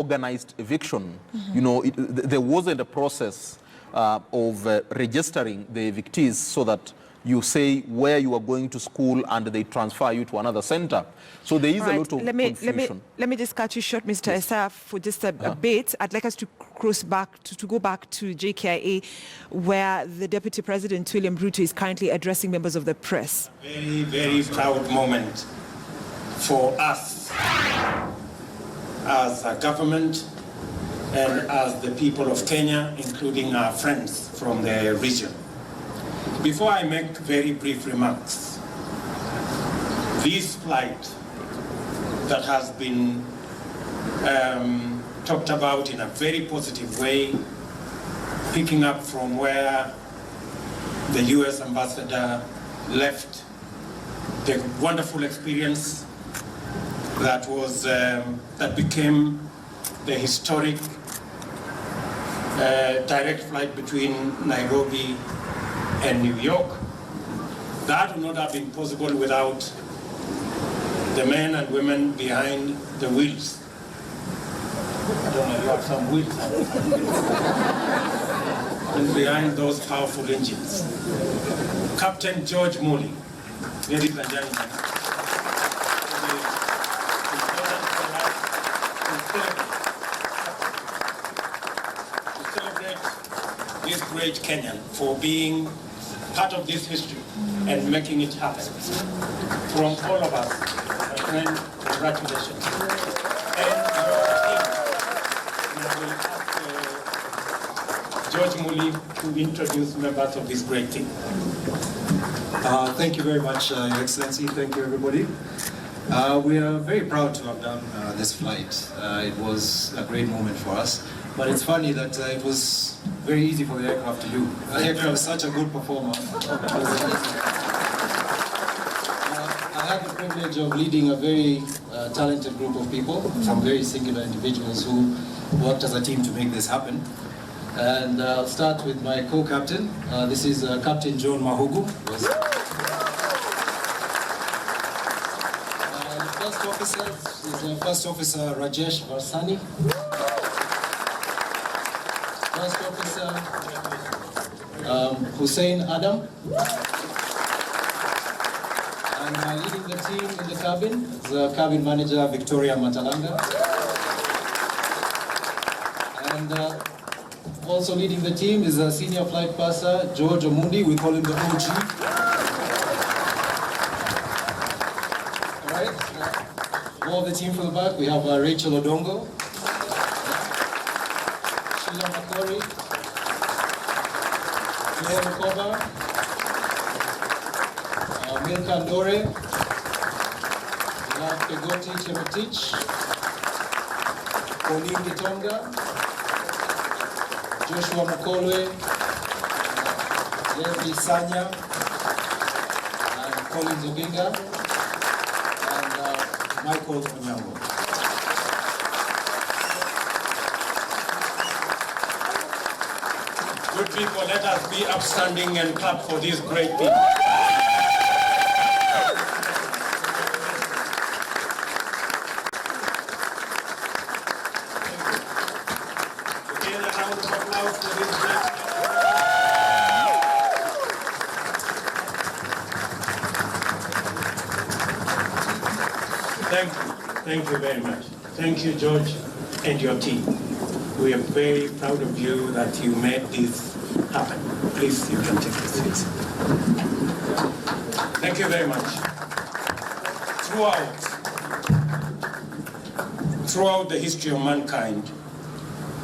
organized eviction. You know, there wasn't a process of registering the evictees so that you say where you are going to school and they transfer you to another center. So there is a lot of confusion. Let me just cut you short, Mr. Esaf, for just a bit. I'd like us to cross back, to go back to JKIA, where the Deputy President, William Ruto, is currently addressing members of the press. Very, very proud moment for us as a government and as the people of Kenya, including our friends from the region. Before I make very brief remarks, this flight that has been talked about in a very positive way, picking up from where the US ambassador left, the wonderful experience that was that became the historic direct flight between Nairobi and New York. That would not have been possible without the men and women behind the wheels. I don't know, you have some wheels. And behind those powerful engines. Captain George Muli, ladies and gentlemen. To celebrate this great Kenyan for being part of this history and making it happen. From all of us, my friend, congratulations. And I will ask George Muli to introduce members of this great team. Thank you very much, Your Excellency. Thank you, everybody. We are very proud to have done this flight. It was a great moment for us. But it's funny that it was very easy for the aircraft to do. The aircraft is such a good performer. I had the privilege of leading a very talented group of people, some very singular individuals who worked as a team to make this happen. And I'll start with my co-captain. This is Captain John Mahugu. The first officer is First Officer Rajesh Varsani. First Officer Hussein Adam. And leading the team in the cabin is the cabin manager Victoria Matalanga. And also leading the team is a senior flight purser George Omundi. We call him the OG. All right. All the team from the back, we have Rachel Odongo. Makori, Claire Koba, Milka Ndore, Pegoti Chemetich, Pauline Gitonga, Joshua Mukolwe, Leslie Sanya, and Colin Zobinga, and Michael Onyango. Good people, let us be upstanding and clap for these great people. Again, a round of applause for these great people. Thank you very much. Thank you, George, and your team. We are very proud of you that you made this happen. Please, you can take the seats. Thank you very much. Throughout the history of mankind,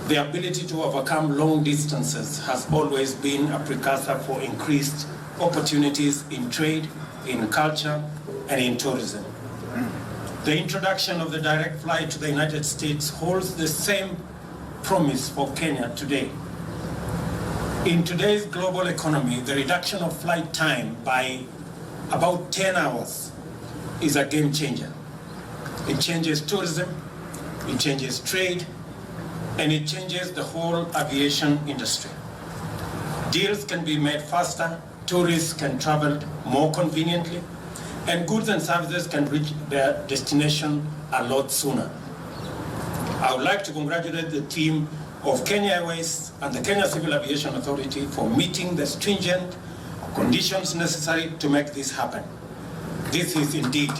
the ability to overcome long distances has always been a precursor for increased opportunities in trade, in culture, and in tourism. The introduction of the direct flight to the United States holds the same promise for Kenya today. In today's global economy, the reduction of flight time by about 10 hours is a game changer. It changes tourism, it changes trade, and it changes the whole aviation industry. Deals can be made faster, tourists can travel more conveniently, and goods and services can reach their destination a lot sooner. I would like to congratulate the team of Kenya Airways and the Kenya Civil Aviation Authority for meeting the stringent conditions necessary to make this happen. This is indeed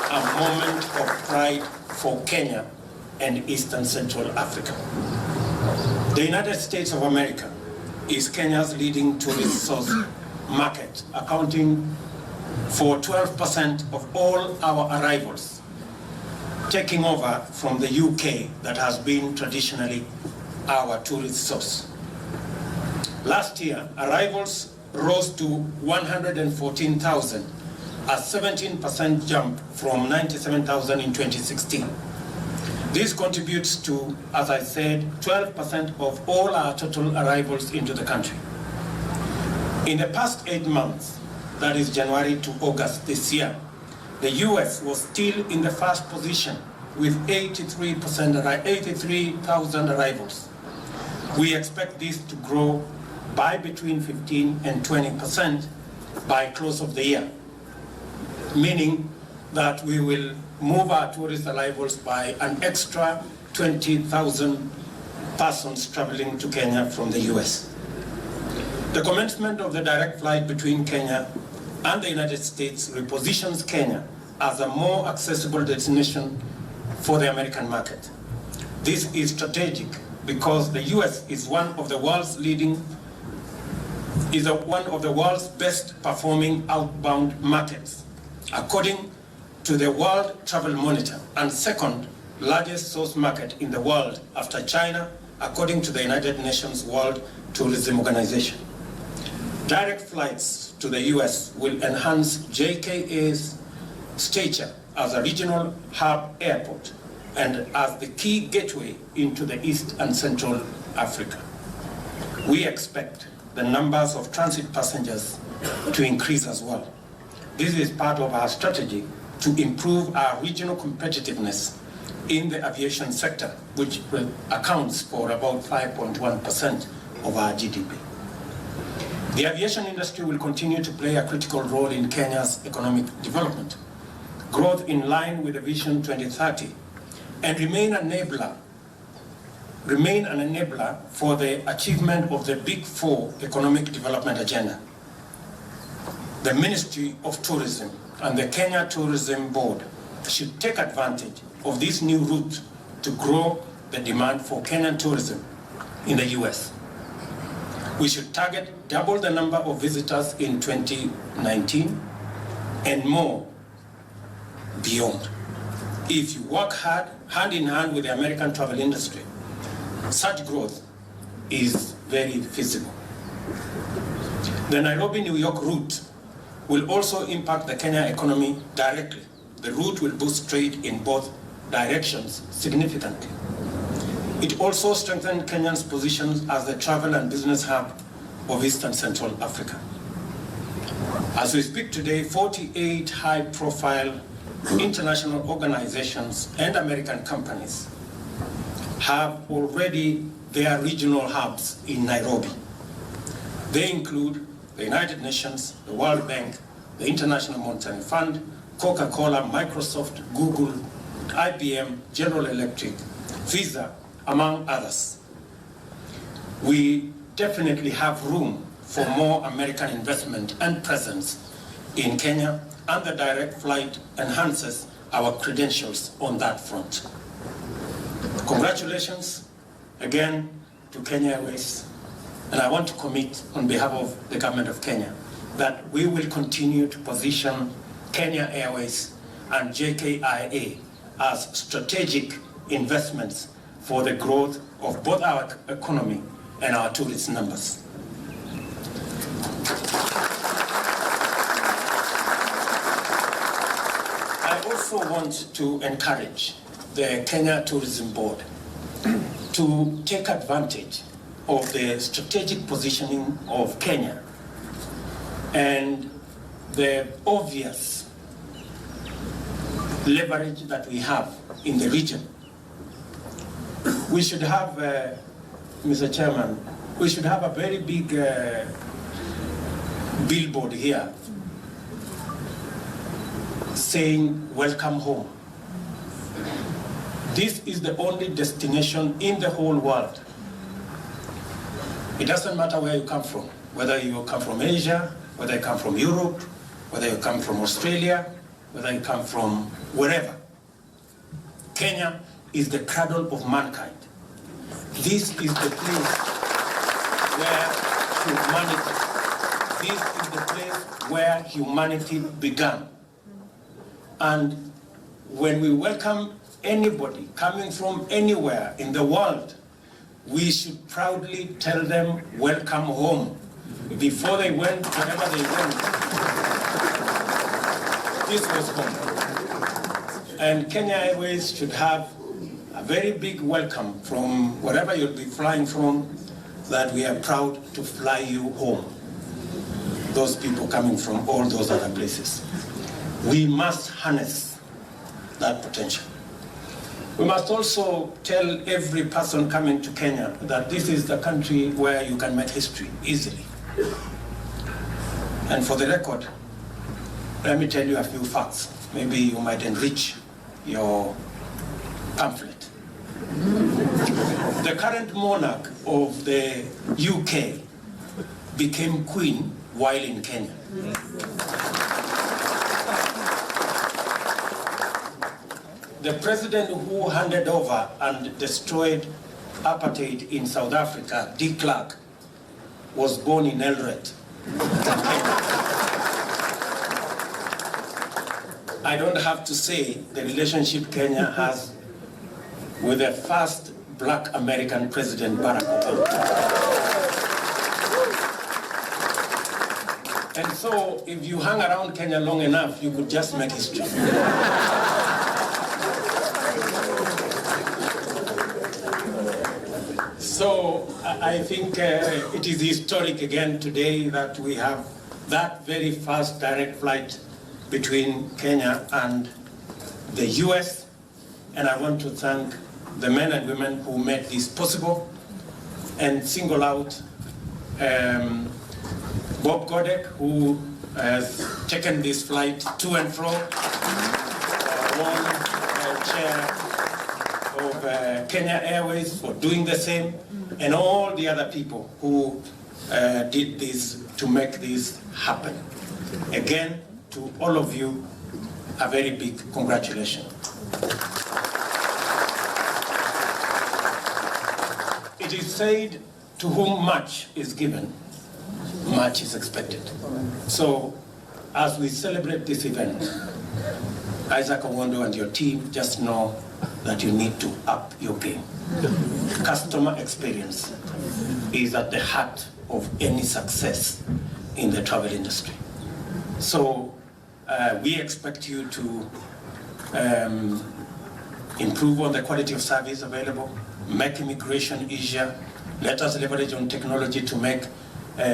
a moment of pride for Kenya and Eastern Central Africa. The United States of America is Kenya's leading tourist source market, accounting for 12% of all our arrivals, taking over from the UK that has been traditionally our tourist source. Last year, arrivals rose to 114,000, a 17% jump from 97,000 in 2016. This contributes to, as I said, 12% of all our total arrivals into the country. In the past 8 months, that is January to August this year, the US was still in the first position with 83,000 arrivals. We expect this to grow by between 15 and 20% by close of the year, meaning that we will move our tourist arrivals by an extra 20,000 persons traveling to Kenya from the US. The commencement of the direct flight between Kenya and the United States repositions Kenya as a more accessible destination for the American market. This is strategic because the US is one of the world's best performing outbound markets, according to the World Travel Monitor, and second largest source market in the world after China, according to the United Nations World Tourism Organization. Direct flights to the US will enhance JKA's stature as a regional hub airport and as the key gateway into the East and Central Africa. We expect the numbers of transit passengers to increase as well. This is part of our strategy to improve our regional competitiveness in the aviation sector, which accounts for about 5.1% of our GDP. The aviation industry will continue to play a critical role in Kenya's economic development, growth in line with the Vision 2030, and remain an enabler for the achievement of the Big Four economic development agenda. The Ministry of Tourism and the Kenya Tourism Board should take advantage of this new route to grow the demand for Kenyan tourism in the US. We should target double the number of visitors in 2019 and more beyond. If you work hard, hand in hand with the American travel industry, such growth is very feasible. The Nairobi-New York route will also impact the Kenya economy directly. The route will boost trade in both directions significantly. It also strengthens Kenya's position as the travel and business hub of Eastern Central Africa. As we speak today, 48 high-profile international organizations and American companies have already their regional hubs in Nairobi. They include the United Nations, the World Bank, the International Monetary Fund, Coca-Cola, Microsoft, Google, IBM, General Electric, Visa, among others. We definitely have room for more American investment and presence in Kenya, and the direct flight enhances our credentials on that front. Congratulations again to Kenya Airways, and I want to commit on behalf of the government of Kenya that we will continue to position Kenya Airways and JKIA as strategic investments for the growth of both our economy and our tourist numbers. I also want to encourage the Kenya Tourism Board to take advantage of the strategic positioning of Kenya and the obvious leverage that we have in the region. We should have, Mr. Chairman, we should have a very big billboard here saying, "Welcome home." This is the only destination in the whole world. It doesn't matter where you come from, whether you come from Asia, whether you come from Europe, whether you come from Australia, whether you come from wherever. Kenya is the cradle of mankind. This is the place where humanity began. And when we welcome anybody coming from anywhere in the world, we should proudly tell them, welcome home. Before they went, wherever they went, this was home. And Kenya Airways should have a very big welcome from wherever you'll be flying from, that we are proud to fly you home. Those people coming from all those other places. We must harness that potential. We must also tell every person coming to Kenya that this is the country where you can make history easily. And for the record, let me tell you a few facts. Maybe you might enrich your pamphlet. The current monarch of the UK became queen while in Kenya. The president who handed over and destroyed apartheid in South Africa, de Klerk, was born in Eldoret. I don't have to say the relationship Kenya has with the first black American president, Barack Obama. And so, if you hang around Kenya long enough, you could just make history. So I think it is historic again today that we have that very first direct flight between Kenya and the US. And I want to thank the men and women who made this possible and single out Bob Godek, who has taken this flight to and fro, one chair of Kenya Airways for doing the same, and all the other people who did this to make this happen. Again, to all of you, a very big congratulations. It is said, to whom much is given, much is expected. So, as we celebrate this event, Isaac Owondo and your team just know that you need to up your game. Customer experience is at the heart of any success in the travel industry. So we expect you to improve on the quality of service available, make immigration easier, let us leverage on technology to make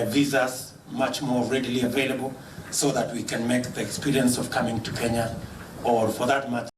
visas much more readily available so that we can make the experience of coming to Kenya, or for that matter,